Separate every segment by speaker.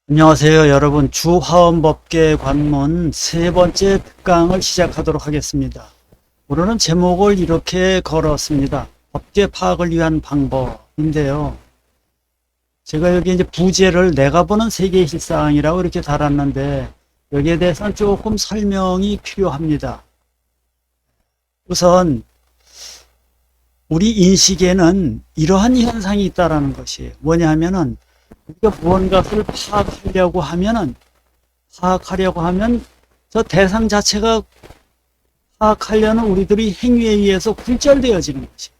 Speaker 1: 안녕하세요, 여러분. 주화원법계 관문 세 번째 특강을 시작하도록 하겠습니다. 오늘은 제목을 이렇게 걸었습니다. 법계 파악을 위한 방법인데요. 제가 여기 이제 부제를 내가 보는 세계의 실상이라고 이렇게 달았는데 여기에 대해서는 조금 설명이 필요합니다. 우선 우리 인식에는 이러한 현상이 있다라는 것이에요. 뭐냐 하면은 우리가 무언가를 파악하려고 하면 저 대상 자체가 파악하려는 우리들의 행위에 의해서 굴절되어지는 것이에요.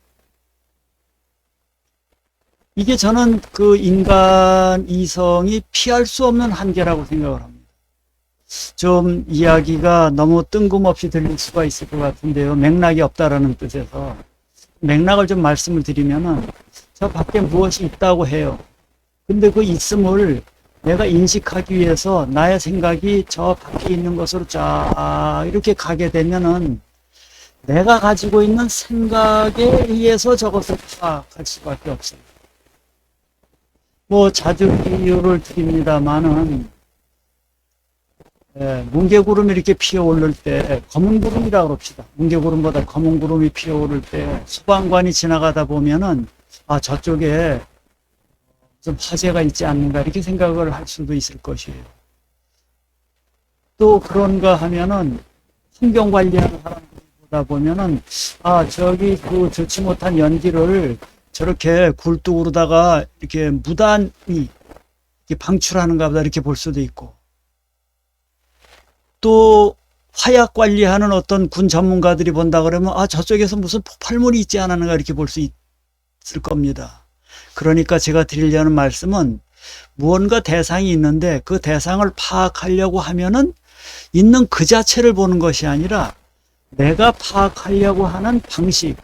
Speaker 1: 이게 저는 그 인간 이성이 피할 수 없는 한계라고 생각을 합니다. 좀 이야기가 너무 뜬금없이 들릴 수가 있을 것 같은데요. 맥락이 없다라는 뜻에서 맥락을 좀 말씀을 드리면은 저 밖에 무엇이 있다고 해요. 근데 그 있음을 내가 인식하기 위해서 나의 생각이 저 밖에 있는 것으로 쫙 이렇게 가게 되면은 내가 가지고 있는 생각에 의해서 저것을 파악할 수밖에 없어요. 뭐 자주 비유를 드립니다만은 뭉게구름이 이렇게 피어오를 때 검은 구름이라고 합시다. 뭉게구름보다 검은 구름이 피어오를 때 소방관이 지나가다 보면은 아 저쪽에 좀 화재가 있지 않는가 이렇게 생각을 할 수도 있을 것이에요. 또 그런가 하면은 환경 관리하는 사람들 보다 보면은 아 저기 그 좋지 못한 연기를 저렇게 굴뚝으로다가 이렇게 무단히 이렇게 방출하는가 보다 이렇게 볼 수도 있고, 또 화약 관리하는 어떤 군 전문가들이 본다 그러면 아 저쪽에서 무슨 폭발물이 있지 않았는가 이렇게 볼 수 있을 겁니다. 그러니까 제가 드리려는 말씀은 무언가 대상이 있는데 그 대상을 파악하려고 하면은 있는 그 자체를 보는 것이 아니라 내가 파악하려고 하는 방식,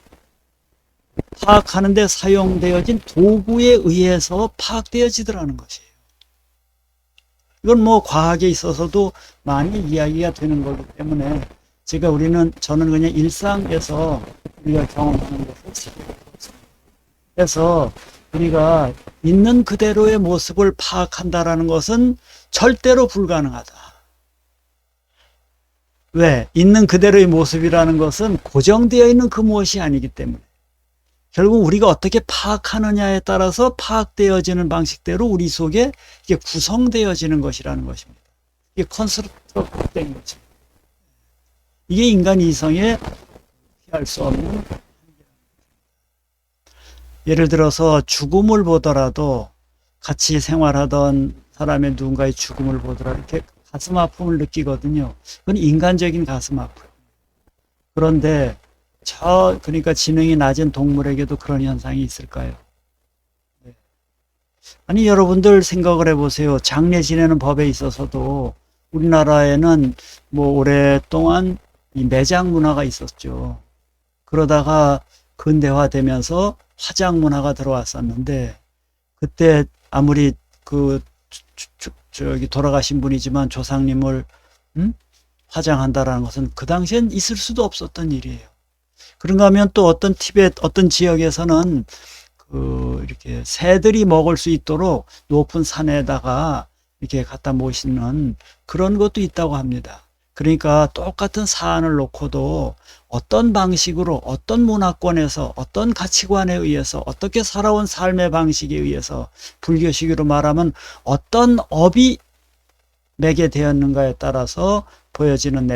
Speaker 1: 파악하는 데 사용되어진 도구에 의해서 파악되어지더라는 것이에요. 이건 뭐 과학에 있어서도 많이 이야기가 되는 거기 때문에 저는 그냥 일상에서 우리가 경험하는 것을 그래서 우리가 있는 그대로의 모습을 파악한다라는 것은 절대로 불가능하다. 왜? 있는 그대로의 모습이라는 것은 고정되어 있는 그 무엇이 아니기 때문에 결국 우리가 어떻게 파악하느냐에 따라서 파악되어지는 방식대로 우리 속에 이게 구성되어지는 것이라는 것입니다. 이게 컨스트럭트된 거죠. 이게 인간 이성에 피할 수 없는, 예를 들어서 죽음을 보더라도 같이 생활하던 사람의 누군가의 죽음을 보더라도 이렇게 가슴 아픔을 느끼거든요. 그건 인간적인 가슴 아픔. 그런데 그러니까 지능이 낮은 동물에게도 그런 현상이 있을까요? 아니 여러분들 생각을 해보세요. 장례 지내는 법에 있어서도 우리나라에는 뭐 오랫동안 이 매장 문화가 있었죠. 그러다가 근대화되면서 화장 문화가 들어왔었는데 그때 아무리 그 저기 돌아가신 분이지만 조상님을 화장한다라는 것은 그 당시엔 있을 수도 없었던 일이에요. 그런가 하면 또 어떤 티벳 어떤 지역에서는 이렇게 새들이 먹을 수 있도록 높은 산에다가 이렇게 갖다 모시는 그런 것도 있다고 합니다. 그러니까 똑같은 사안을 놓고도 어떤 방식으로 어떤 문화권에서 어떤 가치관에 의해서 어떻게 살아온 삶의 방식에 의해서 불교식으로 말하면 어떤 업이 매개되었는가에 따라서 보여지는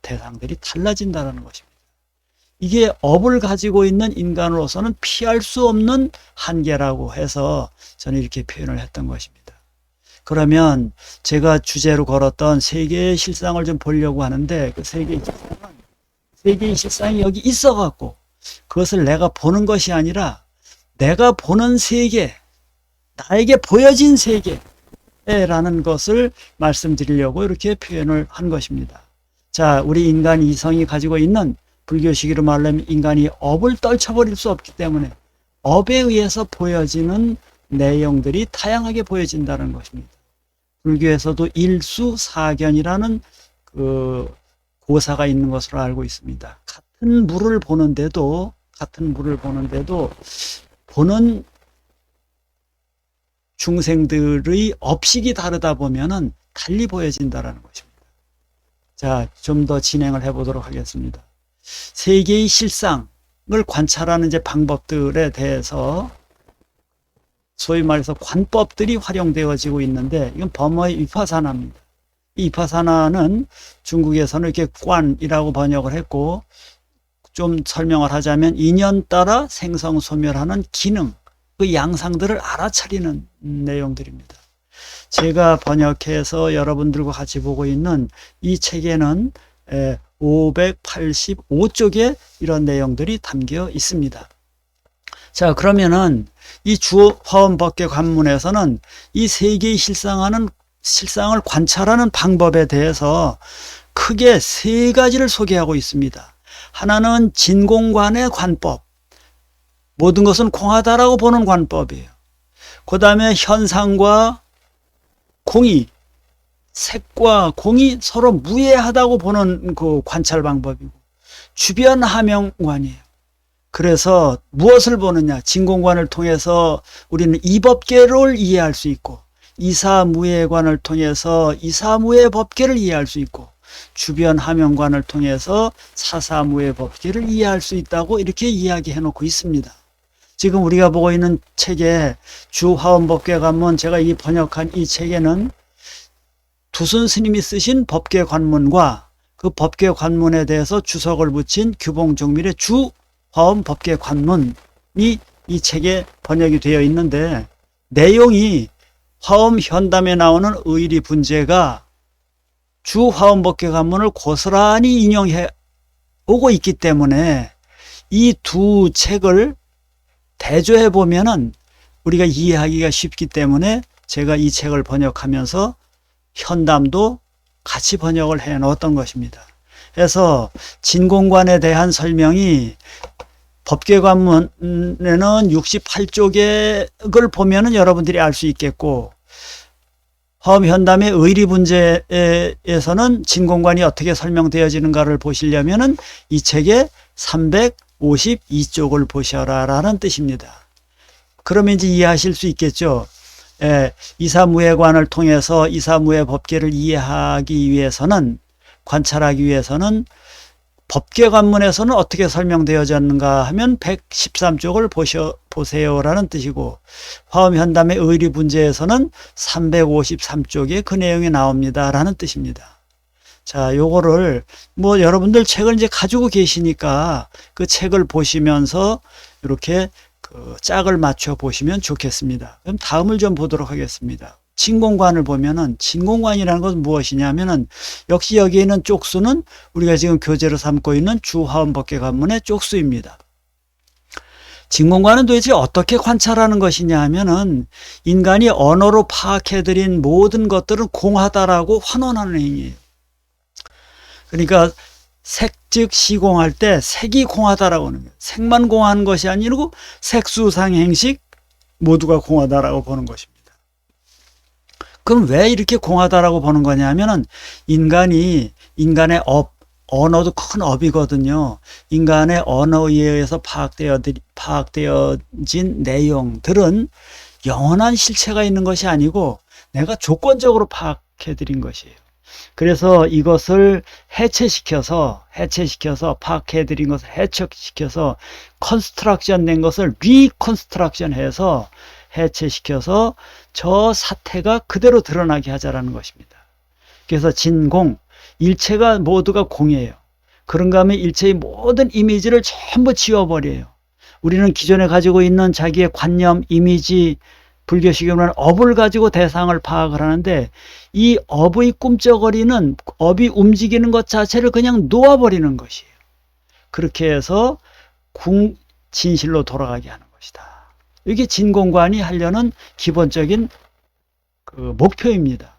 Speaker 1: 대상들이 달라진다는 것입니다. 이게 업을 가지고 있는 인간으로서는 피할 수 없는 한계라고 해서 저는 이렇게 표현을 했던 것입니다. 그러면 제가 주제로 걸었던 세계의 실상을 좀 보려고 하는데 그 세계의 실상이 여기 있어 갖고 그것을 내가 보는 것이 아니라 내가 보는 세계, 나에게 보여진 세계라는 것을 말씀드리려고 이렇게 표현을 한 것입니다. 자, 우리 인간 이성이 가지고 있는, 불교식으로 말하면 인간이 업을 떨쳐버릴 수 없기 때문에 업에 의해서 보여지는 내용들이 다양하게 보여진다는 것입니다. 불교에서도 일수사견이라는 그 고사가 있는 것으로 알고 있습니다. 같은 물을 보는데도 보는 중생들의 업식이 다르다 보면은 달리 보여진다라는 것입니다. 자, 좀 더 진행을 해보도록 하겠습니다. 세계의 실상을 관찰하는 이제 방법들에 대해서 소위 말해서 관법들이 활용되어지고 있는데, 이건 범어의 위파사나입니다. 이 위파사나는 중국에서는 이렇게 관이라고 번역을 했고, 좀 설명을 하자면 인연 따라 생성소멸하는 기능, 그 양상들을 알아차리는 내용들입니다. 제가 번역해서 여러분들과 같이 보고 있는 이 책에는 585쪽에 이런 내용들이 담겨 있습니다. 자, 그러면은 이 주화엄법계 관문에서는 이 세계의 실상을 관찰하는 방법에 대해서 크게 세 가지를 소개하고 있습니다. 하나는 진공관의 관법, 모든 것은 공하다라고 보는 관법이에요. 그 다음에 현상과 공이, 색과 공이 서로 무해하다고 보는 그 관찰 방법이고, 주변 하명관이에요. 그래서 무엇을 보느냐? 진공관을 통해서 우리는 이법계를 이해할 수 있고, 이사무예관을 통해서 이사무예 법계를 이해할 수 있고, 주변 하명관을 통해서 사사무예 법계를 이해할 수 있다고 이렇게 이야기해 놓고 있습니다. 지금 우리가 보고 있는 책에 주화엄법계 관문, 제가 이 번역한 이 책에는 두순 스님이 쓰신 법계 관문과 그 법계 관문에 대해서 주석을 붙인 규봉종밀의 주화엄법계 관문이 이 책에 번역이 되어 있는데, 내용이 화엄 현담에 나오는 의리 분재가 주화엄법계 관문을 고스란히 인용해 오고 있기 때문에 이 두 책을 대조해 보면은 우리가 이해하기가 쉽기 때문에 제가 이 책을 번역하면서 현담도 같이 번역을 해 놓았던 것입니다. 그래서 진공관에 대한 설명이 법계관문에는 68쪽을 보면은 여러분들이 알 수 있겠고, 화엄현담의 의리분재에서는 진공관이 어떻게 설명되어지는가를 보시려면은 이 책의 352쪽을 보셔라라는 뜻입니다. 그러면 이제 이해하실 수 있겠죠. 이사무예관을 통해서 이사무예 법계를 이해하기 위해서는, 관찰하기 위해서는 법계관문에서는 어떻게 설명되어졌는가 하면 113쪽을 보세요라는 뜻이고, 화엄현담의 의리분재에서는 353쪽에 그 내용이 나옵니다라는 뜻입니다. 자, 요거를 뭐 여러분들 책을 이제 가지고 계시니까 그 책을 보시면서 이렇게 그 짝을 맞춰 보시면 좋겠습니다. 그럼 다음을 좀 보도록 하겠습니다. 진공관을 보면은, 진공관이라는 것은 무엇이냐면은 역시 여기 있는 쪽수는 우리가 지금 교재로 삼고 있는 주화엄법계 관문의 쪽수입니다. 진공관은 도대체 어떻게 관찰하는 것이냐 하면은, 인간이 언어로 파악해드린 모든 것들은 공하다라고 환원하는 행위예요. 그러니까 색, 즉 시공할 때 색이 공하다라고 하는 거예요. 색만 공하는 것이 아니고 색수상 행식 모두가 공하다라고 보는 것입니다. 그럼 왜 이렇게 공하다라고 보는 거냐면은, 인간의 언어도 큰 업이거든요. 인간의 언어에 의해서 파악되어진 내용들은 영원한 실체가 있는 것이 아니고 내가 조건적으로 파악해드린 것이에요. 그래서 이것을 해체시켜서 파악해드린 것을 해체시켜서 컨스트럭션 된 것을 리컨스트럭션 해서 해체시켜서 저 사태가 그대로 드러나게 하자라는 것입니다. 그래서 진공, 일체가 모두가 공이에요. 그런가 하면 일체의 모든 이미지를 전부 지워버려요. 우리는 기존에 가지고 있는 자기의 관념, 이미지, 불교식으로는 업을 가지고 대상을 파악을 하는데, 이 업의 꿈쩍거리는, 업이 움직이는 것 자체를 그냥 놓아버리는 것이에요. 그렇게 해서 진실로 돌아가게 하는 것이다. 이게 진공관이 하려는 기본적인 그 목표입니다.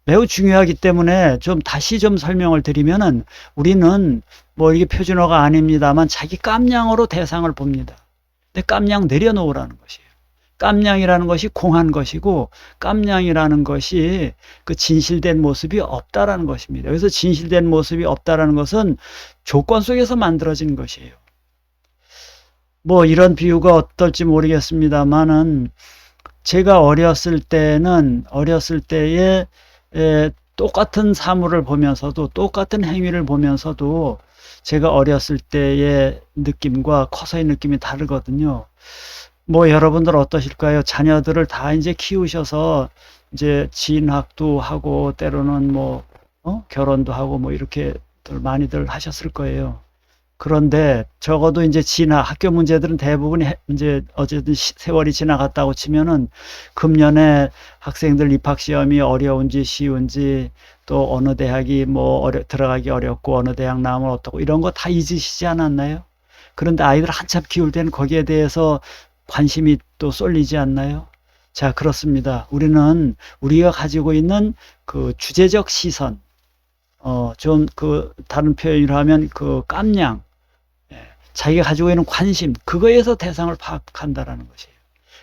Speaker 1: 매우 중요하기 때문에 다시 설명을 드리면은, 우리는 뭐 이게 표준어가 아닙니다만 자기 깜냥으로 대상을 봅니다. 근데 깜냥 내려놓으라는 것이에요. 깜냥이라는 것이 공한 것이고, 깜냥이라는 것이 그 진실된 모습이 없다라는 것입니다. 그래서 진실된 모습이 없다라는 것은 조건 속에서 만들어진 것이에요. 뭐 이런 비유가 어떨지 모르겠습니다만은, 제가 어렸을 때에 똑같은 사물을 보면서도 똑같은 행위를 보면서도 제가 어렸을 때의 느낌과 커서의 느낌이 다르거든요. 뭐 여러분들 어떠실까요? 자녀들을 다 이제 키우셔서 이제 진학도 하고 때로는 뭐 결혼도 하고 뭐 이렇게들 많이들 하셨을 거예요. 그런데 적어도 이제 학교 문제들은 대부분 이제 어쨌든 세월이 지나갔다고 치면은 금년에 학생들 입학 시험이 어려운지 쉬운지 또 어느 대학이 뭐 들어가기 어렵고 어느 대학 나오면 어떻고 이런 거 다 잊으시지 않았나요? 그런데 아이들 한참 키울 때는 거기에 대해서 관심이 또 쏠리지 않나요? 자, 그렇습니다. 우리가 가지고 있는 그 주제적 시선, 좀 다른 표현으로 하면 그 깜냥, 자기가 가지고 있는 관심, 그거에서 대상을 파악한다라는 것이에요.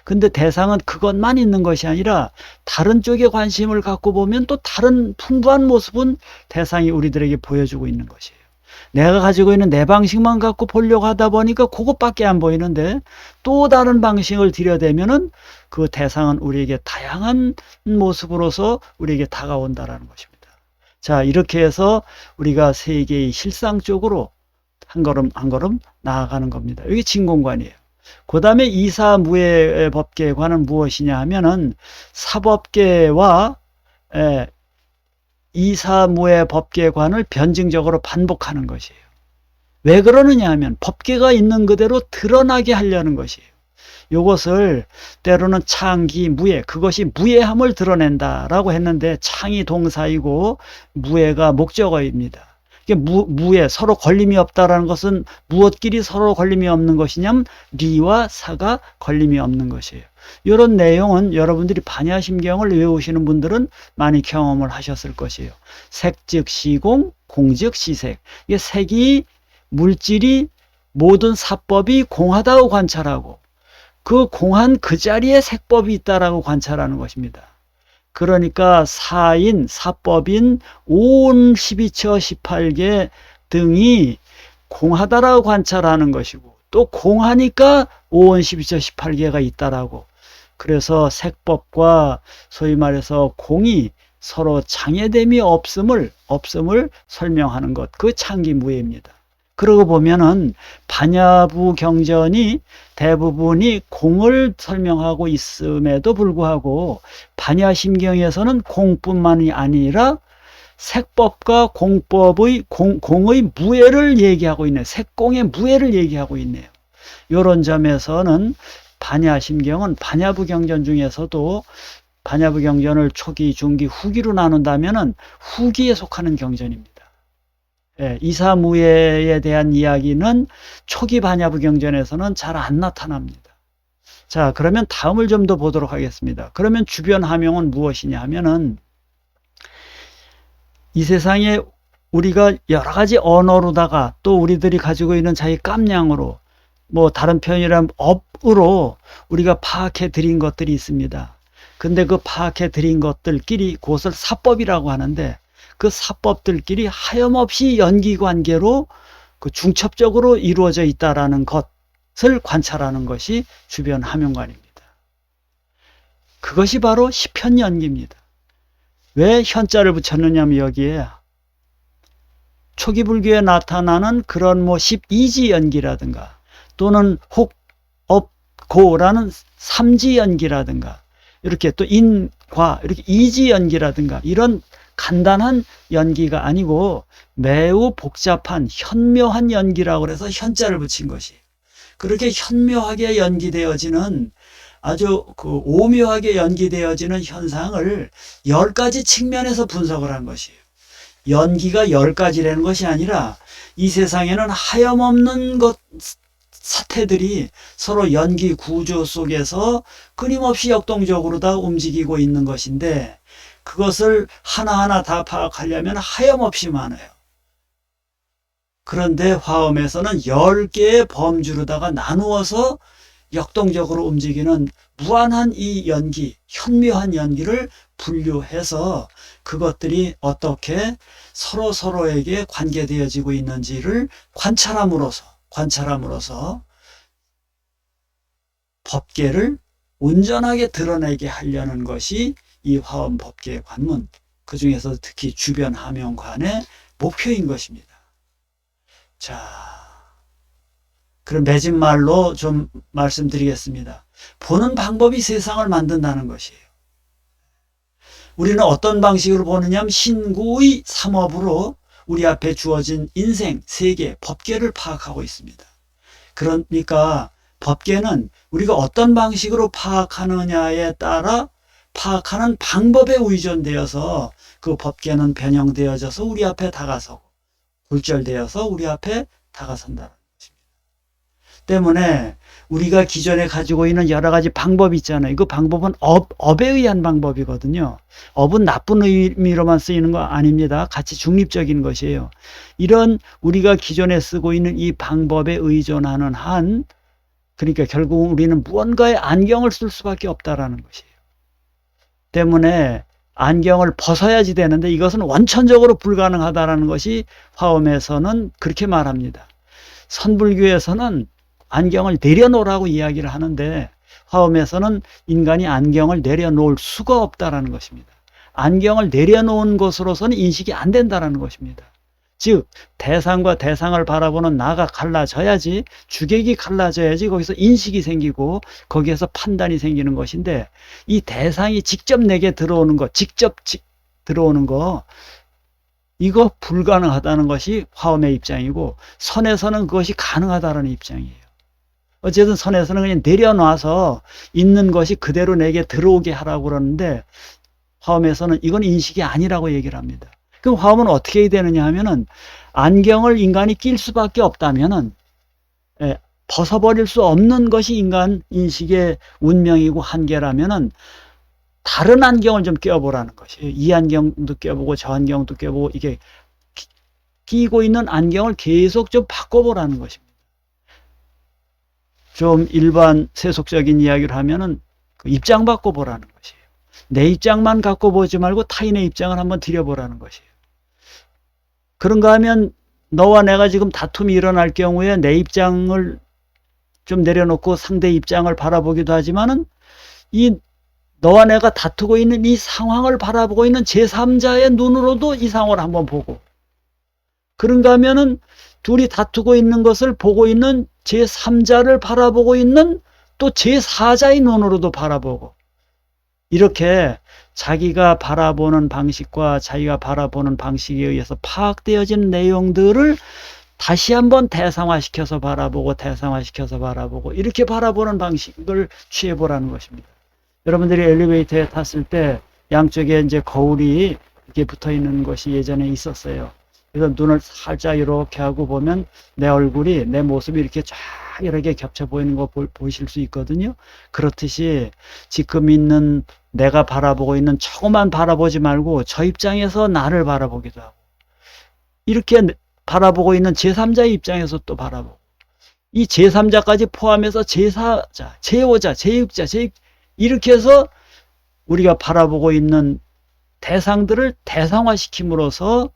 Speaker 1: 근데 대상은 그것만 있는 것이 아니라 다른 쪽에 관심을 갖고 보면 또 다른 풍부한 모습은 대상이 우리들에게 보여주고 있는 것이에요. 내가 가지고 있는 내 방식만 갖고 보려고 하다 보니까 그것밖에 안 보이는데 또 다른 방식을 들여대면은 그 대상은 우리에게 다양한 모습으로서 우리에게 다가온다라는 것입니다. 자, 이렇게 해서 우리가 세계의 실상 쪽으로 한 걸음 한 걸음 나아가는 겁니다. 이게 진공관이에요. 그 다음에 이사무예 법계관은 무엇이냐 하면은 사법계와 이사무예 법계관을 변증적으로 반복하는 것이에요. 왜 그러느냐 하면 법계가 있는 그대로 드러나게 하려는 것이에요. 이것을 때로는 창기, 무예, 그것이 무예함을 드러낸다라고 했는데 창이 동사이고 무예가 목적어입니다. 무예, 서로 걸림이 없다라는 것은 무엇끼리 서로 걸림이 없는 것이냐면 리와 사가 걸림이 없는 것이에요. 이런 내용은 여러분들이 반야심경을 외우시는 분들은 많이 경험을 하셨을 것이에요. 색즉 시공, 공즉 시색. 이게 색이, 물질이 모든 사법이 공하다고 관찰하고 그 공한 그 자리에 색법이 있다라고 관찰하는 것입니다. 그러니까 사인, 사법인 온 12처 18개 등이 공하다라고 관찰하는 것이고 또 공하니까 온 12처 18개가 있다라고. 그래서 색법과 소위 말해서 공이 서로 장애됨이 없음을 설명하는 것, 그 창기무예입니다. 그러고 보면은 반야부 경전이 대부분이 공을 설명하고 있음에도 불구하고 반야심경에서는 공뿐만이 아니라 색법과 공법의 공의 무예를 얘기하고 있네요. 색공의 무예를 얘기하고 있네요. 이런 점에서는 반야심경은 반야부 경전 중에서도 반야부 경전을 초기, 중기, 후기로 나눈다면은 후기에 속하는 경전입니다. 이사무예에 대한 이야기는 초기 반야부 경전에서는 잘 안 나타납니다. 자, 그러면 다음을 좀 더 보도록 하겠습니다. 그러면 주변 하명은 무엇이냐 하면은 이 세상에 우리가 여러 가지 언어로다가 또 우리들이 가지고 있는 자기 깜냥으로 뭐 다른 표현이라면 업으로 우리가 파악해 드린 것들이 있습니다. 근데 그 파악해 드린 것들끼리 그것을 사법이라고 하는데 그 사법들끼리 하염없이 연기관계로 그 중첩적으로 이루어져 있다라는 것을 관찰하는 것이 주변 하명관입니다. 그것이 바로 시편연기입니다. 왜 현자를 붙였느냐면 여기에 초기 불교에 나타나는 그런 뭐 12지 연기라든가 또는 혹, 업, 고라는 3지 연기라든가 이렇게 또 인, 과 이렇게 2지 연기라든가 이런 간단한 연기가 아니고 매우 복잡한 현묘한 연기라고 해서 현자를 붙인 것이 그렇게 현묘하게 연기되어지는 아주 그 오묘하게 연기되어지는 현상을 10가지 측면에서 분석을 한 것이에요. 연기가 10가지라는 것이 아니라 이 세상에는 하염없는 사태들이 서로 연기 구조 속에서 끊임없이 역동적으로 다 움직이고 있는 것인데 그것을 하나하나 다 파악하려면 하염없이 많아요. 그런데 화엄에서는 10개의 범주로다가 나누어서 역동적으로 움직이는 무한한 이 연기, 현묘한 연기를 분류해서 그것들이 어떻게 서로에게 관계되어지고 있는지를 관찰함으로써 법계를 온전하게 드러내게 하려는 것이 이 화엄 법계 관문, 그 중에서 특히 주변 하명관의 목표인 것입니다. 자, 그럼 맺은말로 좀 말씀드리겠습니다. 보는 방법이 세상을 만든다는 것이에요. 우리는 어떤 방식으로 보느냐 하면 신구의 삼업으로 우리 앞에 주어진 인생, 세계, 법계를 파악하고 있습니다. 그러니까 법계는 우리가 어떤 방식으로 파악하느냐에 따라 파악하는 방법에 의존되어서 그 법계는 변형되어져서 우리 앞에 다가서고 굴절되어서 우리 앞에 다가선다는 것입니다. 때문에 우리가 기존에 가지고 있는 여러 가지 방법이 있잖아요. 그 방법은 업에 의한 방법이거든요. 업은 나쁜 의미로만 쓰이는 거 아닙니다. 같이 중립적인 것이에요. 이런 우리가 기존에 쓰고 있는 이 방법에 의존하는 한, 그러니까 결국 우리는 무언가의 안경을 쓸 수밖에 없다라는 것이에요. 때문에 안경을 벗어야지 되는데 이것은 원천적으로 불가능하다라는 것이 화엄에서는 그렇게 말합니다. 선불교에서는 안경을 내려놓으라고 이야기를 하는데 화엄에서는 인간이 안경을 내려놓을 수가 없다라는 것입니다. 안경을 내려놓은 것으로서는 인식이 안 된다라는 것입니다. 즉 대상과 대상을 바라보는 나가 갈라져야지, 주객이 갈라져야지 거기서 인식이 생기고 거기에서 판단이 생기는 것인데, 이 대상이 직접 내게 들어오는 것, 들어오는 거, 이거 불가능하다는 것이 화엄의 입장이고, 선에서는 그것이 가능하다는 입장이에요. 어쨌든 선에서는 그냥 내려놔서 있는 것이 그대로 내게 들어오게 하라고 그러는데, 화엄에서는 이건 인식이 아니라고 얘기를 합니다. 그럼 화엄은 어떻게 해야 되느냐 하면은, 안경을 인간이 낄 수밖에 없다면은 벗어버릴 수 없는 것이 인간 인식의 운명이고 한계라면은 다른 안경을 좀 껴보라는 것이에요. 이 안경도 껴보고 저 안경도 껴보고, 이게 끼고 있는 안경을 계속 좀 바꿔보라는 것입니다. 좀 일반 세속적인 이야기를 하면은 그 입장 바꿔보라는 것이에요. 내 입장만 갖고 보지 말고 타인의 입장을 한번 들여보라는 것이에요. 그런가 하면 너와 내가 지금 다툼이 일어날 경우에 내 입장을 좀 내려놓고 상대 입장을 바라보기도 하지만은, 이 너와 내가 다투고 있는 이 상황을 바라보고 있는 제3자의 눈으로도 이 상황을 한번 보고, 그런가 하면은 둘이 다투고 있는 것을 보고 있는 제3자를 바라보고 있는 또 제4자의 눈으로도 바라보고, 이렇게 자기가 바라보는 방식과 자기가 바라보는 방식에 의해서 파악되어진 내용들을 다시 한번 대상화시켜서 바라보고 대상화시켜서 바라보고, 이렇게 바라보는 방식을 취해보라는 것입니다. 여러분들이 엘리베이터에 탔을 때 양쪽에 이제 거울이 이렇게 붙어 있는 것이 예전에 있었어요. 그래서 눈을 살짝 이렇게 하고 보면 내 얼굴이, 내 모습이 이렇게 쫙 여러 개 겹쳐 보이는 거 보실 수 있거든요. 그렇듯이 지금 있는 내가 바라보고 있는 저것만 바라보지 말고 저 입장에서 나를 바라보기도 하고, 이렇게 바라보고 있는 제3자의 입장에서 또 바라보고, 이 제3자까지 포함해서 제4자, 제5자, 제6자, 이렇게 해서 우리가 바라보고 있는 대상들을 대상화시킴으로써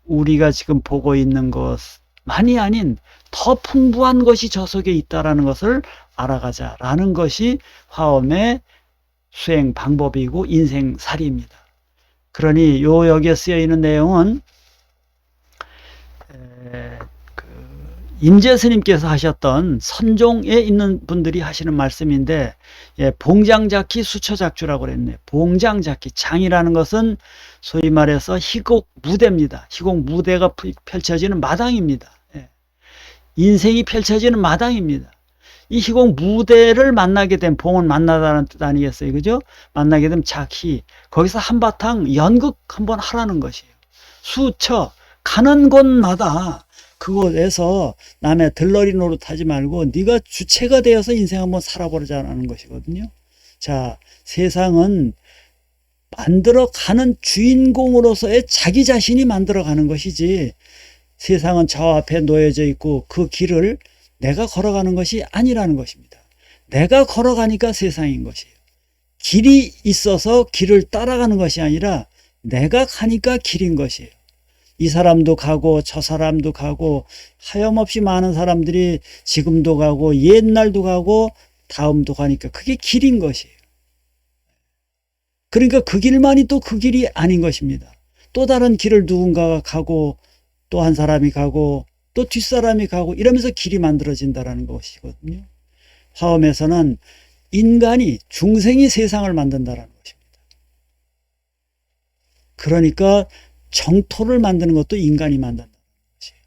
Speaker 1: 우리가 지금 보고 있는 것만이 아닌 더 풍부한 것이 저 속에 있다는 것을 알아가자라는 것이 화엄의 수행 방법이고 인생살이입니다. 그러니 여기에 쓰여 있는 내용은 임재 스님께서 하셨던 선종에 있는 분들이 하시는 말씀인데, 봉장잡기 수처작주라고 그랬네요. 봉장잡기, 장이라는 것은 소위 말해서 희곡 무대입니다. 희곡 무대가 펼쳐지는 마당입니다. 인생이 펼쳐지는 마당입니다. 이 희곡 무대를 만나게 된, 봉은 만나다는 뜻 아니겠어요? 그죠? 만나게 되면 작희, 거기서 한바탕 연극 한번 하라는 것이에요. 수처, 가는 곳마다 그곳에서 남의 들러리 노릇하지 말고 네가 주체가 되어서 인생 한번 살아보자는 것이거든요. 자, 세상은 만들어가는 주인공으로서의 자기 자신이 만들어가는 것이지, 세상은 저 앞에 놓여져 있고 그 길을 내가 걸어가는 것이 아니라는 것입니다. 내가 걸어가니까 세상인 것이에요. 길이 있어서 길을 따라가는 것이 아니라 내가 가니까 길인 것이에요. 이 사람도 가고 저 사람도 가고 하염없이 많은 사람들이 지금도 가고 옛날도 가고 다음도 가니까 그게 길인 것이에요. 그러니까 그 길만이 또 그 길이 아닌 것입니다. 또 다른 길을 누군가가 가고 또 한 사람이 가고 또 뒷사람이 가고 이러면서 길이 만들어진다는 것이거든요. 화엄에서는 인간이 중생이 세상을 만든다는 것입니다. 그러니까 정토를 만드는 것도 인간이 만든다는 것이에요.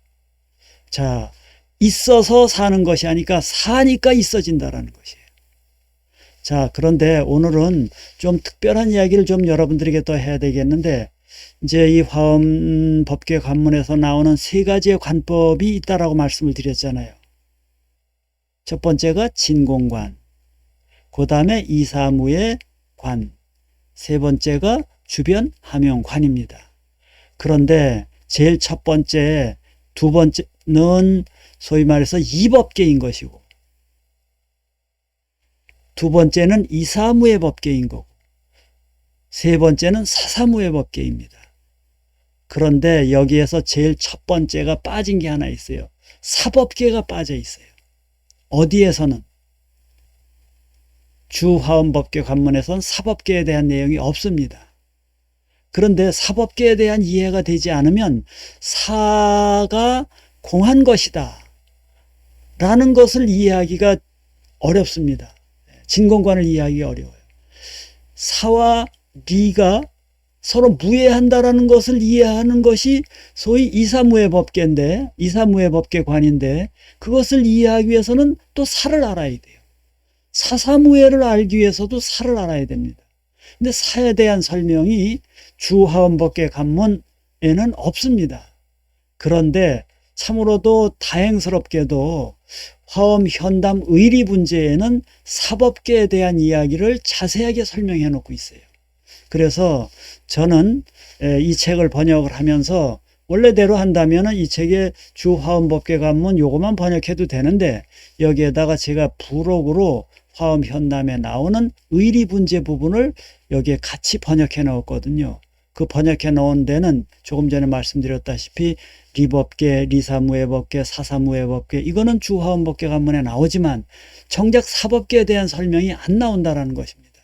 Speaker 1: 자, 있어서 사는 것이 아니까 사니까 있어진다는 것이에요. 자, 그런데 오늘은 좀 특별한 이야기를 좀 여러분들에게 더 해야 되겠는데, 이제 이 화엄 법계 관문에서 나오는 세 가지의 관법이 있다라고 말씀을 드렸잖아요. 첫 번째가 진공관, 그 다음에 이사무의 관, 세 번째가 주변 함용관입니다. 그런데 제일 첫 번째, 두 번째는 소위 말해서 이법계인 것이고, 두 번째는 이사무의 법계인 거고, 세 번째는 사사무의 법계입니다. 그런데 여기에서 제일 첫 번째가 빠진 게 하나 있어요. 사법계가 빠져 있어요. 어디에서는? 주화엄법계 관문에선 사법계에 대한 내용이 없습니다. 그런데 사법계에 대한 이해가 되지 않으면 사가 공한 것이다 라는 것을 이해하기가 어렵습니다. 진공관을 이해하기가 어려워요. 사와 리가 서로 무해한다라는 것을 이해하는 것이 소위 이사무의 법계인데, 이사무의 법계관인데, 그것을 이해하기 위해서는 또 사를 알아야 돼요. 사사무예를 알기 위해서도 사를 알아야 됩니다. 근데 사에 대한 설명이 주화엄법계 관문에는 없습니다. 그런데 참으로도 다행스럽게도 화엄 현담 의리분재에는 사법계에 대한 이야기를 자세하게 설명해 놓고 있어요. 그래서 저는 이 책을 번역을 하면서 원래대로 한다면 이 책의 주화엄법계 관문 요거만 번역해도 되는데, 여기에다가 제가 부록으로 화엄 현담에 나오는 의리분재 부분을 여기에 같이 번역해 넣었거든요. 그 번역해 놓은 데는 조금 전에 말씀드렸다시피 리법계, 리사무의 법계, 사사무의 법계, 이거는 주화엄법계 관문에 나오지만 정작 사법계에 대한 설명이 안 나온다는 것입니다.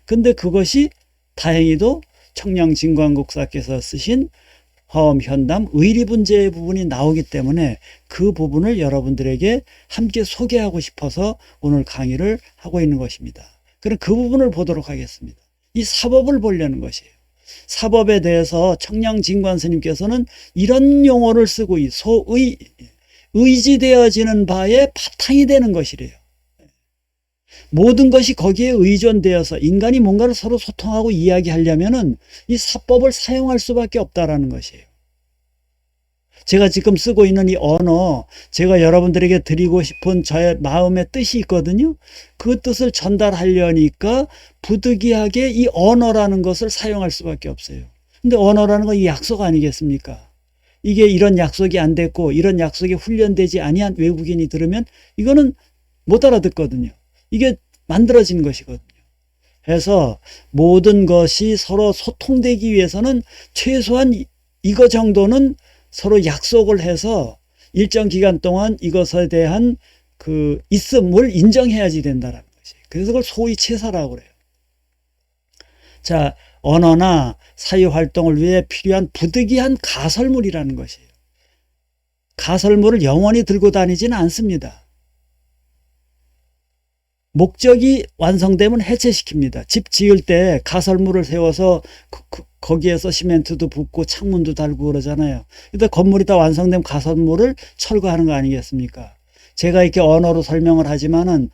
Speaker 1: 근데 그것이 다행히도 청량진광국사께서 쓰신 화엄 현담 의리분재의 부분이 나오기 때문에 그 부분을 여러분들에게 함께 소개하고 싶어서 오늘 강의를 하고 있는 것입니다. 그럼 그 부분을 보도록 하겠습니다. 이 사법을 보려는 것이에요. 사법에 대해서 청량진관 스님께서는 이런 용어를 쓰고 의지되어지는 바에 바탕이 되는 것이래요. 모든 것이 거기에 의존되어서 인간이 뭔가를 서로 소통하고 이야기하려면은 이 사법을 사용할 수밖에 없다라는 것이에요. 제가 지금 쓰고 있는 이 언어, 제가 여러분들에게 드리고 싶은 저의 마음의 뜻이 있거든요. 그 뜻을 전달하려니까 부득이하게 이 언어라는 것을 사용할 수밖에 없어요. 근데 언어라는 건 이 약속 아니겠습니까? 이게 이런 약속이 안 됐고 이런 약속이 훈련되지 아니한 외국인이 들으면 이거는 못 알아듣거든요. 이게 만들어진 것이거든요. 그래서 모든 것이 서로 소통되기 위해서는 최소한 이거 정도는 서로 약속을 해서 일정 기간 동안 이것에 대한 그 있음을 인정해야지 된다는 것이. 그래서 그걸 소위 체사라고 그래요. 자, 언어나 사유 활동을 위해 필요한 부득이한 가설물이라는 것이에요. 가설물을 영원히 들고 다니지는 않습니다. 목적이 완성되면 해체시킵니다. 집 지을 때 가설물을 세워서 거기에서 시멘트도 붓고 창문도 달고 그러잖아요. 근데 건물이 다 완성되면 가설물을 철거하는 거 아니겠습니까? 제가 이렇게 언어로 설명을 하지만은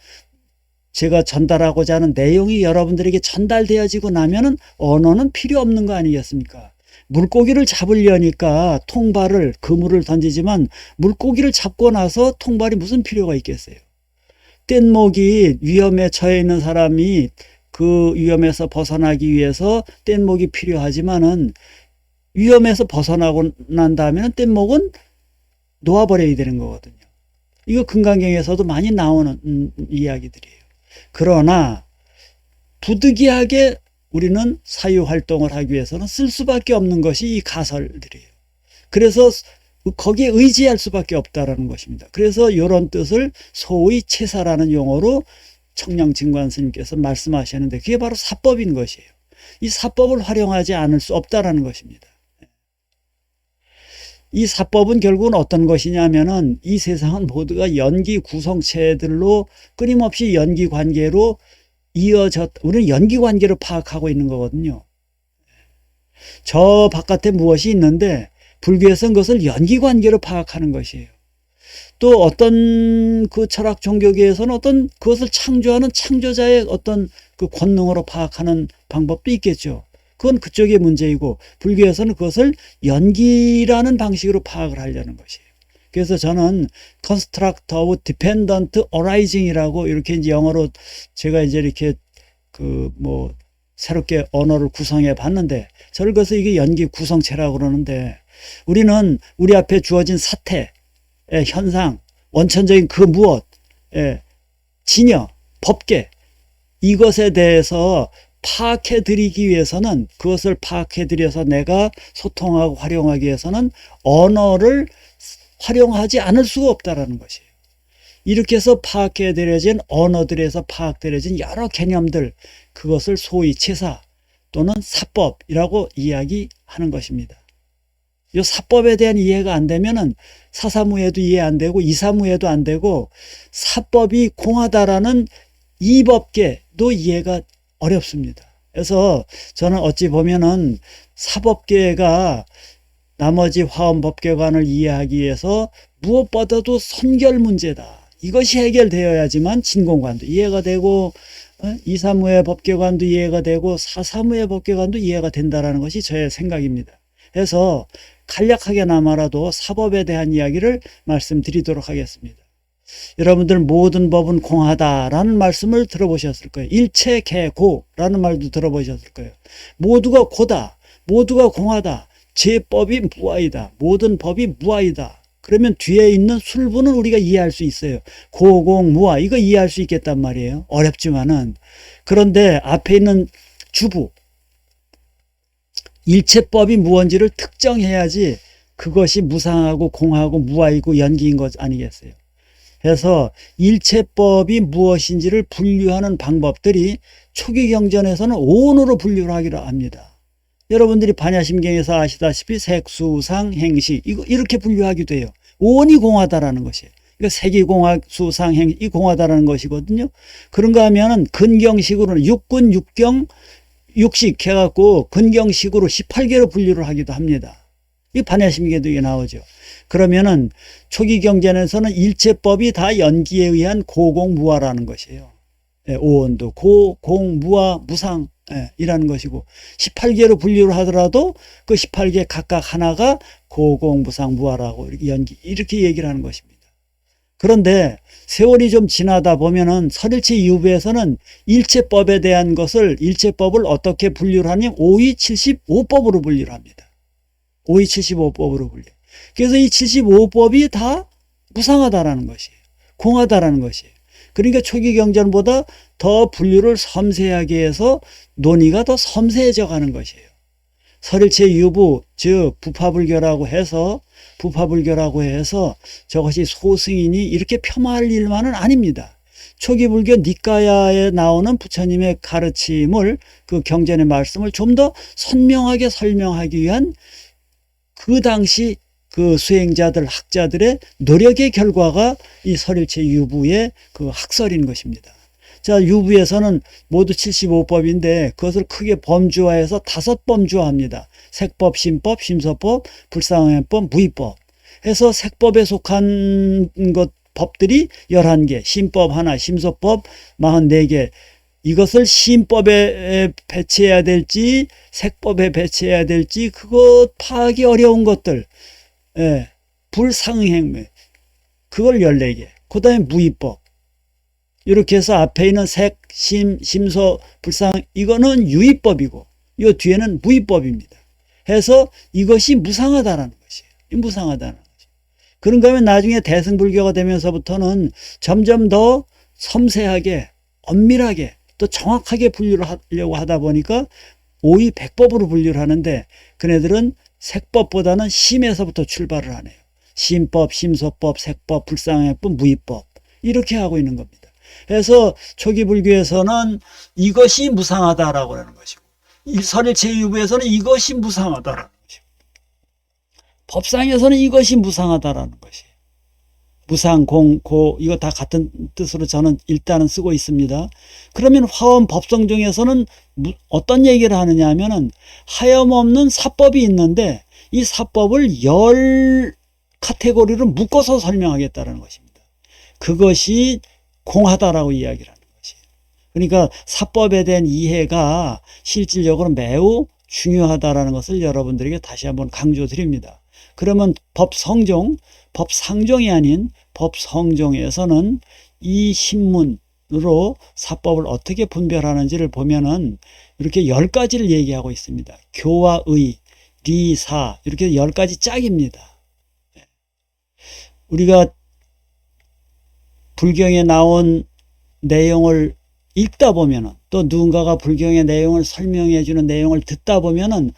Speaker 1: 제가 전달하고자 하는 내용이 여러분들에게 전달되어지고 나면은 언어는 필요 없는 거 아니겠습니까? 물고기를 잡으려니까 통발을, 그물을 던지지만 물고기를 잡고 나서 통발이 무슨 필요가 있겠어요? 뗏목이 위험에 처해 있는 사람이 그 위험에서 벗어나기 위해서 뗏목이 필요하지만은 위험에서 벗어나고 난 다음에는 뗏목은 놓아버려야 되는 거거든요. 이거 금강경에서도 많이 나오는 이야기들이에요. 그러나 부득이하게 우리는 사유활동을 하기 위해서는 쓸 수밖에 없는 것이 이 가설들이에요. 그래서 거기에 의지할 수밖에 없다라는 것입니다. 그래서 이런 뜻을 소위 체사라는 용어로 청량증관 스님께서 말씀하셨는데 그게 바로 사법인 것이에요. 이 사법을 활용하지 않을 수 없다라는 것입니다. 이 사법은 결국은 어떤 것이냐면은 이 세상은 모두가 연기 구성체들로 끊임없이 연기 관계로 우리는 연기 관계로 파악하고 있는 거거든요. 저 바깥에 무엇이 있는데 불교에서는 그것을 연기 관계로 파악하는 것이에요. 또 어떤 그 철학 종교계에서는 어떤 그것을 창조하는 창조자의 어떤 그 권능으로 파악하는 방법도 있겠죠. 그건 그쪽의 문제이고 불교에서는 그것을 연기라는 방식으로 파악을 하려는 것이에요. 그래서 저는 Construct of Dependent Arising이라고 이렇게 이제 영어로 제가 이제 이렇게 새롭게 언어를 구성해 봤는데 저를 그래서 이게 연기 구성체라고 그러는데 우리는 우리 앞에 주어진 사태, 현상, 원천적인 그 무엇, 진여, 법계 이것에 대해서 파악해 드리기 위해서는 그것을 파악해 드려서 내가 소통하고 활용하기 위해서는 언어를 활용하지 않을 수가 없다라는 것이에요. 이렇게 해서 파악해 드려진 언어들에서 파악되어진 여러 개념들 그것을 소위 체사 또는 사법이라고 이야기하는 것입니다. 이 사법에 대한 이해가 안 되면은 사사무예도 이해 안 되고 이사무예도 안 되고 사법이 공하다라는 이법계도 이해가 어렵습니다. 그래서 저는 어찌 보면은 사법계가 나머지 화엄법계관을 이해하기 위해서 무엇보다도 선결 문제다. 이것이 해결되어야지만 진공관도 이해가 되고 이사무예 법계관도 이해가 되고 사사무예 법계관도 이해가 된다는 것이 저의 생각입니다. 그래서 간략하게나마라도 사법에 대한 이야기를 말씀드리도록 하겠습니다. 여러분들 모든 법은 공하다라는 말씀을 들어보셨을 거예요. 일체개고라는 말도 들어보셨을 거예요. 모두가 고다. 모두가 공하다. 제법이 무아이다. 모든 법이 무아이다. 그러면 뒤에 있는 술부는 우리가 이해할 수 있어요. 고공무아 이거 이해할 수 있겠단 말이에요. 어렵지만은 그런데 앞에 있는 주부 일체법이 무언지를 특정해야지 그것이 무상하고 공하고 무아이고 연기인 것 아니겠어요. 그래서 일체법이 무엇인지를 분류하는 방법들이 초기 경전에서는 오온으로 분류를 하기로 합니다. 여러분들이 반야심경에서 아시다시피 색수상 행시 이렇게 분류하기도 해요. 오온이 공하다라는 것이에요. 그러니까 색이 공하 수상 행이 공하다라는 것이거든요. 그런가 하면은 근경식으로는 육군 육경 육식 해갖고 근경식으로 18개로 분류를 하기도 합니다. 이 반야심경에도 이게 나오죠. 그러면은 초기 경전에서는 일체법이 다 연기에 의한 고공무아라는 것이에요. 오온도 고공무아 무상 이라는 것이고 18개로 분류를 하더라도 그 18개 각각 하나가 고공무상 무아라고 이렇게 얘기를 하는 것입니다. 그런데 세월이 좀 지나다 보면은 설일체 유부에서는 일체법에 대한 것을 일체법을 어떻게 분류를 하냐면 5위 75법으로 분류를 합니다. 5위 75법으로 분류. 그래서 이 75법이 다 무상하다라는 것이에요. 공하다라는 것이에요. 그러니까 초기 경전보다 더 분류를 섬세하게 해서 논의가 더 섬세해져 가는 것이에요. 설일체 유부, 즉 부파불교라고 해서 저것이 소승인이 이렇게 폄하할 일만은 아닙니다. 초기 불교 니까야에 나오는 부처님의 가르침을 그 경전의 말씀을 좀 더 선명하게 설명하기 위한 그 당시 그 수행자들, 학자들의 노력의 결과가 이 설일체 유부의 그 학설인 것입니다. 자, 유부에서는 모두 75법인데 그것을 크게 범주화해서 5범주화합니다. 색법, 심법, 심서법, 불상행법, 무의법 해서 색법에 속한 법들이 11개, 심법 하나, 심서법 44개. 이것을 심법에 배치해야 될지 색법에 배치해야 될지 그것 파악이 어려운 것들. 불상행 그걸 14개. 그 다음에 무의법. 이렇게 해서 앞에 있는 색, 심서, 불상 이거는 유의법이고 이 뒤에는 무의법입니다. 해서 이것이 무상하다라는 것이에요. 무상하다는 것이. 그런가 하면 나중에 대승불교가 되면서부터는 점점 더 섬세하게 엄밀하게 또 정확하게 분류를 하려고 하다 보니까 5위 100법으로 분류를 하는데 그네들은 색법보다는 심에서부터 출발을 하네요. 심법, 심서법, 색법, 불상행법, 무의법 이렇게 하고 있는 겁니다. 그래서 초기 불교에서는 이것이 무상하다라고 하는 것이고, 설일체유부에서는 이것이 무상하다라는 것이고, 법상에서는 이것이 무상하다라는 것이에요. 무상, 공, 고 이거 다 같은 뜻으로 저는 일단은 쓰고 있습니다. 그러면 화엄 법성중에서는 어떤 얘기를 하느냐 하면은 하염없는 사법이 있는데 이 사법을 10카테고리로 묶어서 설명하겠다는 것입니다. 그것이 공하다라고 이야기를 하는 것이에요. 그러니까 사법에 대한 이해가 실질적으로 매우 중요하다라는 것을 여러분들에게 다시 한번 강조드립니다. 그러면 법성종, 법상종이 아닌 법성종에서는 이 신문으로 사법을 어떻게 분별하는지를 보면은 이렇게 10가지를 얘기하고 있습니다. 교와 의, 리, 사 이렇게 10가지 짝입니다. 우리가 불경에 나온 내용을 읽다 보면은 또 누군가가 불경의 내용을 설명해 주는 내용을 듣다 보면은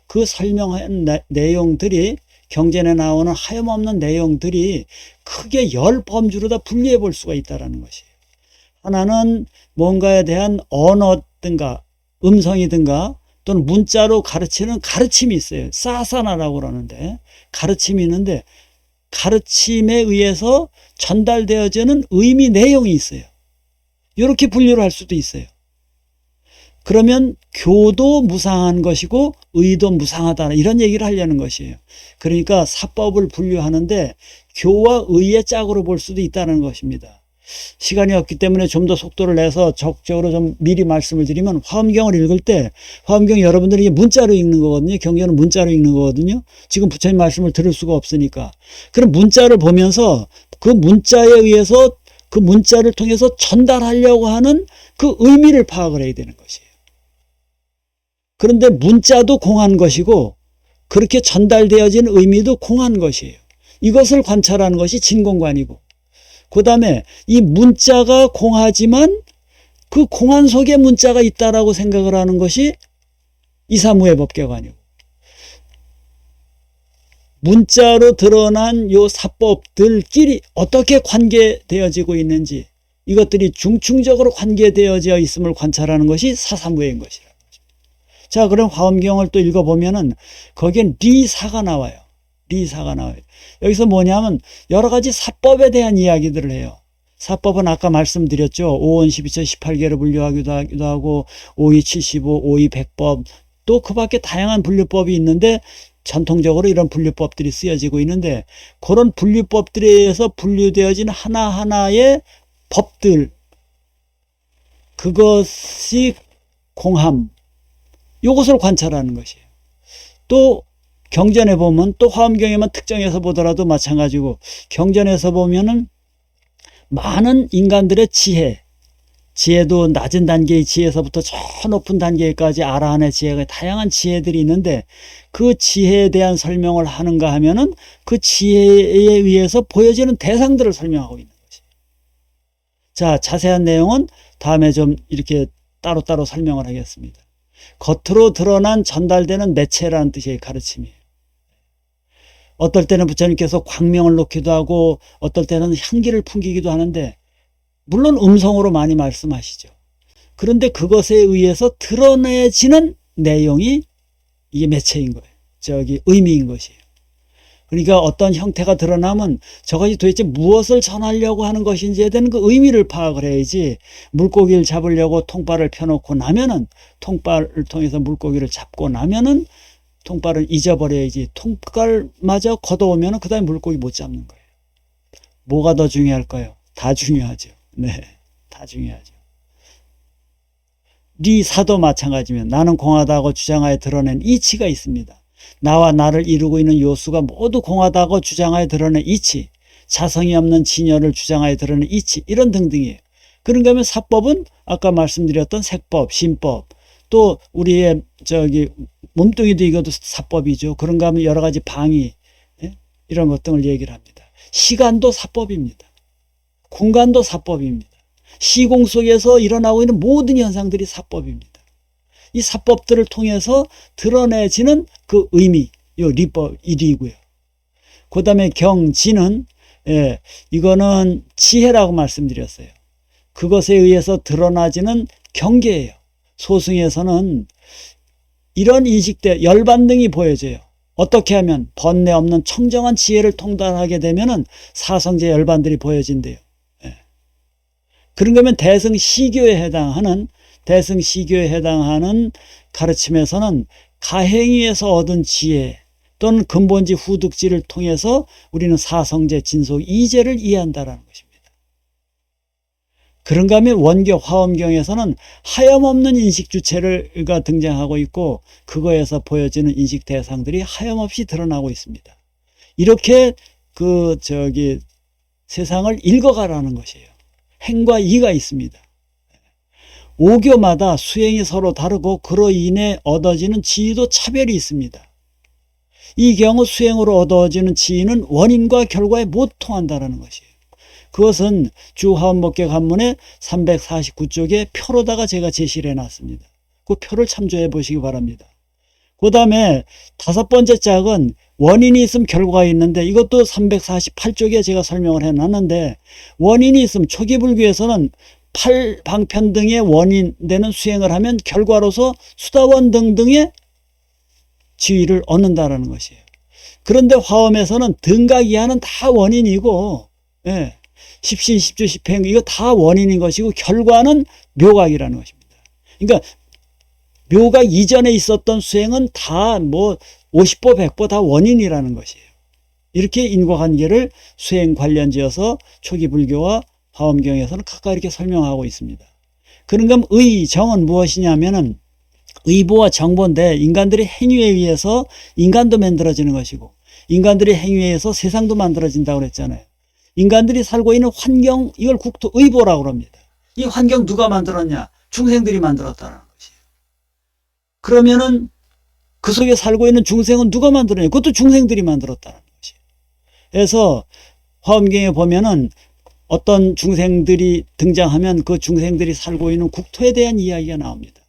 Speaker 1: 그 설명한 내용들이 경전에 나오는 하염없는 내용들이 크게 10범주로 다 분리해 볼 수가 있다는 것이에요. 하나는 뭔가에 대한 언어든가 음성이든가 또는 문자로 가르치는 가르침이 있어요. 사사나라고 그러는데 가르침이 있는데 가르침에 의해서 전달되어지는 의미 내용이 있어요. 이렇게 분류를 할 수도 있어요. 그러면 교도 무상한 것이고 의도 무상하다 이런 얘기를 하려는 것이에요. 그러니까 사법을 분류하는데 교와 의의 짝으로 볼 수도 있다는 것입니다. 시간이 없기 때문에 좀 더 속도를 내서 적극적으로 좀 미리 말씀을 드리면 화엄경을 읽을 때 화엄경 여러분들이 문자로 읽는 거거든요. 경전은 문자로 읽는 거거든요. 지금 부처님 말씀을 들을 수가 없으니까. 그럼 문자를 보면서 그 문자에 의해서 그 문자를 통해서 전달하려고 하는 그 의미를 파악을 해야 되는 것이에요. 그런데 문자도 공한 것이고 그렇게 전달되어진 의미도 공한 것이에요. 이것을 관찰하는 것이 진공관이고 그 다음에 이 문자가 공하지만 그 공한 속에 문자가 있다라고 생각을 하는 것이 이사무의 법계관이고 문자로 드러난 요 사법들끼리 어떻게 관계되어지고 있는지 이것들이 중충적으로 관계되어져 있음을 관찰하는 것이 사사무예인 것이라. 자, 그럼 화엄경을 또 읽어보면은 거기엔 리사가 나와요. 리사가 나와요. 여기서 뭐냐면 여러 가지 사법에 대한 이야기들을 해요. 사법은 아까 말씀드렸죠. 5원 12처 18개로 분류하기도 하고 5의 75, 5의 100법 또 그 밖에 다양한 분류법이 있는데 전통적으로 이런 분류법들이 쓰여지고 있는데 그런 분류법들에 의해서 분류되어진 하나하나의 법들 그것이 공함 이것을 관찰하는 것이에요. 또 경전에 보면 또 화엄경에만 특정해서 보더라도 마찬가지고 경전에서 보면은 많은 인간들의 지혜도 낮은 단계의 지혜에서부터 저 높은 단계까지 아라한의 지혜가 다양한 지혜들이 있는데 그 지혜에 대한 설명을 하는가 하면은 그 지혜에 의해서 보여지는 대상들을 설명하고 있는 것이에요. 자, 자세한 내용은 다음에 좀 이렇게 따로따로 설명을 하겠습니다. 겉으로 드러난 전달되는 매체라는 뜻의 가르침이에요. 어떨 때는 부처님께서 광명을 놓기도 하고 어떨 때는 향기를 풍기기도 하는데 물론 음성으로 많이 말씀하시죠. 그런데 그것에 의해서 드러내지는 내용이 이게 매체인 거예요. 의미인 것이에요. 그러니까 어떤 형태가 드러나면 저것이 도대체 무엇을 전하려고 하는 것인지에 대한 그 의미를 파악을 해야지 물고기를 잡으려고 통발을 펴놓고 나면은 통발을 통해서 물고기를 잡고 나면은 통발을 잊어버려야지 통발마저 걷어오면은 그 다음에 물고기 못 잡는 거예요. 뭐가 더 중요할까요? 다 중요하죠. 네, 다 중요하죠. 리사도 마찬가지면 나는 공하다고 주장하여 드러낸 이치가 있습니다. 나와 나를 이루고 있는 요수가 모두 공하다고 주장하여 드러낸 이치, 자성이 없는 진여를 주장하여 드러낸 이치 이런 등등이에요. 그런가 하면 사법은 아까 말씀드렸던 색법, 신법 또 우리의 몸뚱이도 이것도 사법이죠. 그런가 하면 여러 가지 방위 이런 것 등을 얘기를 합니다. 시간도 사법입니다. 공간도 사법입니다. 시공 속에서 일어나고 있는 모든 현상들이 사법입니다. 이 사법들을 통해서 드러내지는 그 의미, 요 리법 1이고요. 그 다음에 경지는, 이거는 지혜라고 말씀드렸어요. 그것에 의해서 드러나지는 경계예요. 소승에서는 이런 인식대, 열반등이 보여져요. 어떻게 하면 번뇌 없는 청정한 지혜를 통달하게 되면은 사성제 열반들이 보여진대요. 예. 그런 거면 대승시교에 해당하는 가르침에서는 가행위에서 얻은 지혜 또는 근본지 후득지를 통해서 우리는 사성제 진속 이제를 이해한다라는 것입니다. 그런가 하면 원교 화엄경에서는 하염없는 인식 주체가 등장하고 있고 그거에서 보여지는 인식 대상들이 하염없이 드러나고 있습니다. 이렇게 세상을 읽어가라는 것이에요. 행과 이가 있습니다. 오교마다 수행이 서로 다르고 그로 인해 얻어지는 지위도 차별이 있습니다. 이 경우 수행으로 얻어지는 지위는 원인과 결과에 못 통한다는 것이에요. 그것은 주화엄법계 관문의 349쪽에 표로다가 제가 제시를 해놨습니다. 그 표를 참조해 보시기 바랍니다. 그 다음에 5번째 짝은 원인이 있으면 결과가 있는데 이것도 348쪽에 제가 설명을 해놨는데 원인이 있으면 초기 불교에서는 8방편 등의 원인 되는 수행을 하면 결과로서 수다원 등등의 지위를 얻는다는 것이에요. 그런데 화엄에서는 등각이하는 다 원인이고 예, 십신, 십주, 십행 이거 다 원인인 것이고 결과는 묘각이라는 것입니다. 그러니까 묘각 이전에 있었던 수행은 다 50보 100보 다 원인이라는 것이에요. 이렇게 인과관계를 수행 관련지어서 초기 불교와 화엄경에서는 각각 이렇게 설명하고 있습니다. 그런가 의정은 무엇이냐면은 의보와 정보인데 인간들의 행위에 의해서 인간도 만들어지는 것이고 인간들의 행위에 의해서 세상도 만들어진다고 그랬잖아요. 인간들이 살고 있는 환경 이걸 국토 의보라고 합니다. 이 환경 누가 만들었냐? 중생들이 만들었다는 것이에요. 그러면은 그 속에 살고 있는 중생은 누가 만들었냐? 그것도 중생들이 만들었다는 것이에요. 그래서 화엄경에 보면은 어떤 중생들이 등장하면 그 중생들이 살고 있는 국토에 대한 이야기가 나옵니다.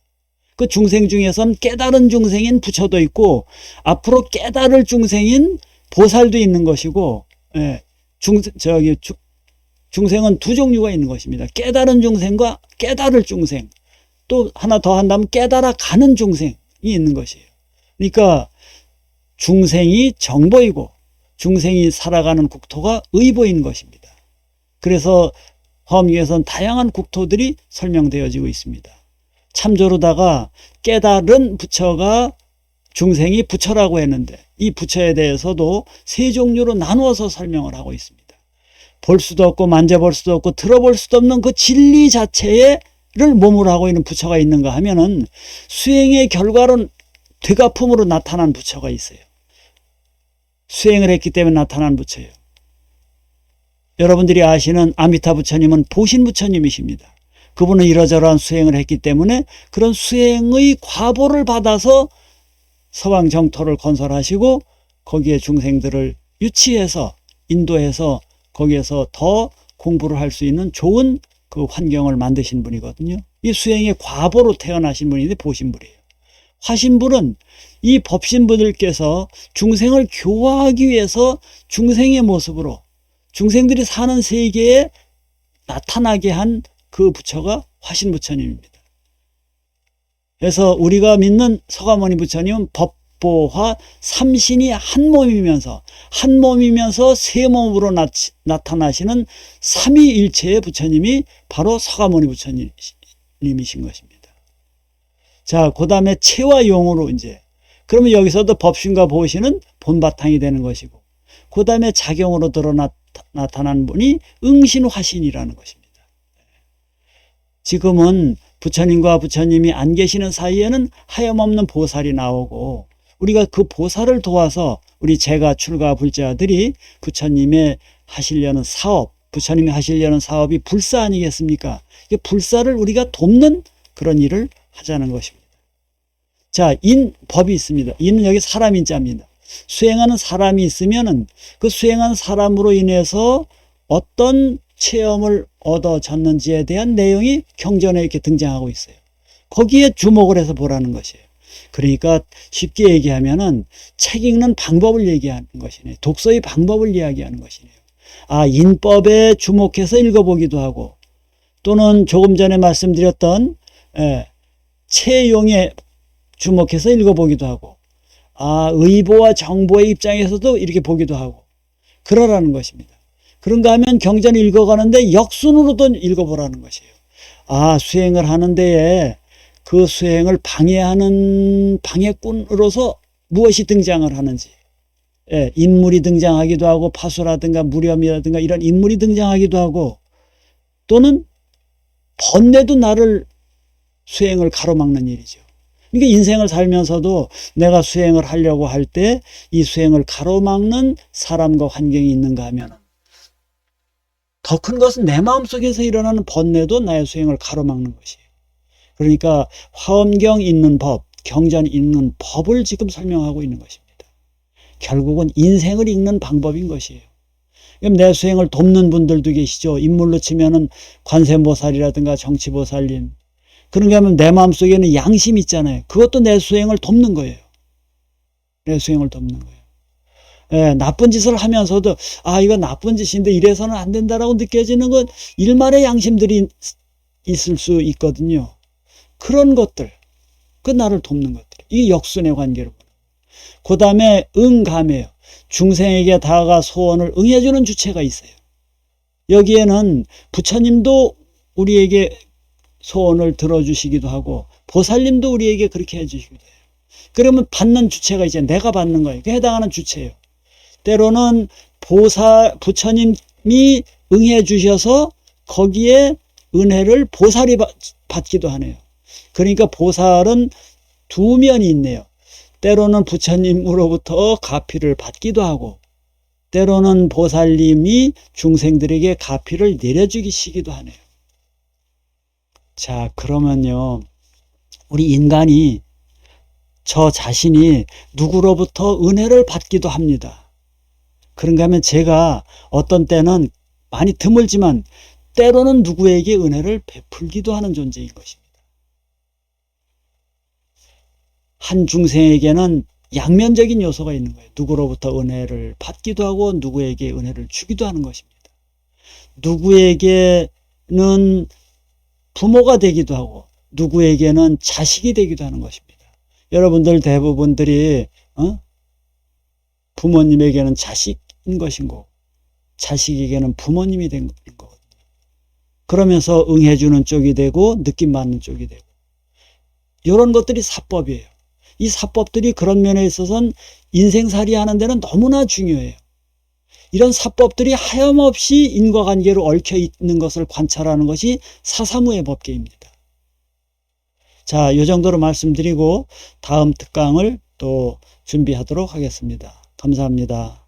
Speaker 1: 그 중생 중에선 깨달은 중생인 부처도 있고 앞으로 깨달을 중생인 보살도 있는 것이고 중생은 두 종류가 있는 것입니다. 깨달은 중생과 깨달을 중생 또 하나 더 한다면 깨달아 가는 중생이 있는 것이에요. 그러니까 중생이 정보이고 중생이 살아가는 국토가 의보인 것입니다. 그래서 화엄경에서는 다양한 국토들이 설명되어지고 있습니다. 참조로다가 깨달은 부처가 중생이 부처라고 했는데 이 부처에 대해서도 세 종류로 나누어서 설명을 하고 있습니다. 볼 수도 없고 만져볼 수도 없고 들어볼 수도 없는 그 진리 자체를 몸으로 하고 있는 부처가 있는가 하면은 수행의 결과로 되갚음으로 나타난 부처가 있어요. 수행을 했기 때문에 나타난 부처예요. 여러분들이 아시는 아미타 부처님은 보신 부처님이십니다. 그분은 이러저러한 수행을 했기 때문에 그런 수행의 과보를 받아서 서방 정토를 건설하시고 거기에 중생들을 유치해서 인도해서 거기에서 더 공부를 할 수 있는 좋은 그 환경을 만드신 분이거든요. 이 수행의 과보로 태어나신 분인데 보신불이에요. 화신불은 이 법신분들께서 중생을 교화하기 위해서 중생의 모습으로 중생들이 사는 세계에 나타나게 한 그 부처가 화신부처님입니다. 그래서 우리가 믿는 서가모니 부처님은 법보화 삼신이 한 몸이면서 세 몸으로 나타나시는 삼위일체의 부처님이 바로 서가모니 부처님이신 것입니다. 자, 그 다음에 체와 용으로 그러면 여기서도 법신과 보신은 본바탕이 되는 것이고 그 다음에 작용으로 나타난 분이 응신화신이라는 것입니다. 지금은 부처님과 부처님이 안 계시는 사이에는 하염없는 보살이 나오고 우리가 그 보살을 도와서 우리 제가 출가 불자들이 부처님이 하시려는 사업이 불사 아니겠습니까? 이 불사를 우리가 돕는 그런 일을 하자는 것입니다. 자, 법이 있습니다. 인은 여기 사람 인자입니다. 수행하는 사람이 있으면은 그 수행한 사람으로 인해서 어떤 체험을 얻어졌는지에 대한 내용이 경전에 이렇게 등장하고 있어요. 거기에 주목을 해서 보라는 것이에요. 그러니까 쉽게 얘기하면은 책 읽는 방법을 얘기하는 것이네요. 독서의 방법을 이야기하는 것이네요. 인법에 주목해서 읽어보기도 하고 또는 조금 전에 말씀드렸던 채용에 주목해서 읽어보기도 하고, 의보와 정보의 입장에서도 이렇게 보기도 하고 그러라는 것입니다. 그런가 하면 경전을 읽어가는데 역순으로도 읽어보라는 것이에요. 수행을 하는 데에 그 수행을 방해하는 방해꾼으로서 무엇이 등장을 하는지, 인물이 등장하기도 하고 파수라든가 무렴이라든가 이런 인물이 등장하기도 하고, 또는 번뇌도 나를 수행을 가로막는 일이죠. 그러니까 인생을 살면서도 내가 수행을 하려고 할 때 이 수행을 가로막는 사람과 환경이 있는가 하면, 더 큰 것은 내 마음속에서 일어나는 번뇌도 나의 수행을 가로막는 것이에요. 그러니까 화엄경 있는 법, 경전 있는 법을 지금 설명하고 있는 것입니다. 결국은 인생을 읽는 방법인 것이에요. 그럼 내 수행을 돕는 분들도 계시죠. 인물로 치면은 관세음보살이라든가 정치보살님. 그런가 하면 내 마음속에는 양심이 있잖아요. 그것도 내 수행을 돕는 거예요. 내 수행을 돕는 거예요. 나쁜 짓을 하면서도 이거 나쁜 짓인데 이래서는 안 된다라고 느껴지는 건 일말의 양심들이 있을 수 있거든요. 그런 것들, 그 나를 돕는 것들, 이 역순의 관계로. 그 다음에 응감이에요. 중생에게 다가가 소원을 응해주는 주체가 있어요. 여기에는 부처님도 우리에게 소원을 들어주시기도 하고 보살님도 우리에게 그렇게 해주시기도 해요. 그러면 받는 주체가 이제 내가 받는 거예요. 해당하는 주체예요. 때로는 부처님이 응해 주셔서 거기에 은혜를 보살이 받기도 하네요. 그러니까 보살은 두 면이 있네요. 때로는 부처님으로부터 가피를 받기도 하고, 때로는 보살님이 중생들에게 가피를 내려주시기도 하네요. 자, 그러면요, 우리 인간이 저 자신이 누구로부터 은혜를 받기도 합니다. 그런가 하면 제가 어떤 때는 많이 드물지만 때로는 누구에게 은혜를 베풀기도 하는 존재인 것입니다. 한 중생에게는 양면적인 요소가 있는 거예요. 누구로부터 은혜를 받기도 하고 누구에게 은혜를 주기도 하는 것입니다. 누구에게는 부모가 되기도 하고 누구에게는 자식이 되기도 하는 것입니다. 여러분들 대부분들이 부모님에게는 자식인 것이고 자식에게는 부모님이 된 거거든요. 그러면서 응해주는 쪽이 되고 느낌 받는 쪽이 되고, 이런 것들이 사법이에요. 이 사법들이 그런 면에 있어서는 인생살이 하는 데는 너무나 중요해요. 이런 사법들이 하염없이 인과관계로 얽혀 있는 것을 관찰하는 것이 사사무의 법계입니다. 자, 이 정도로 말씀드리고 다음 특강을 또 준비하도록 하겠습니다. 감사합니다.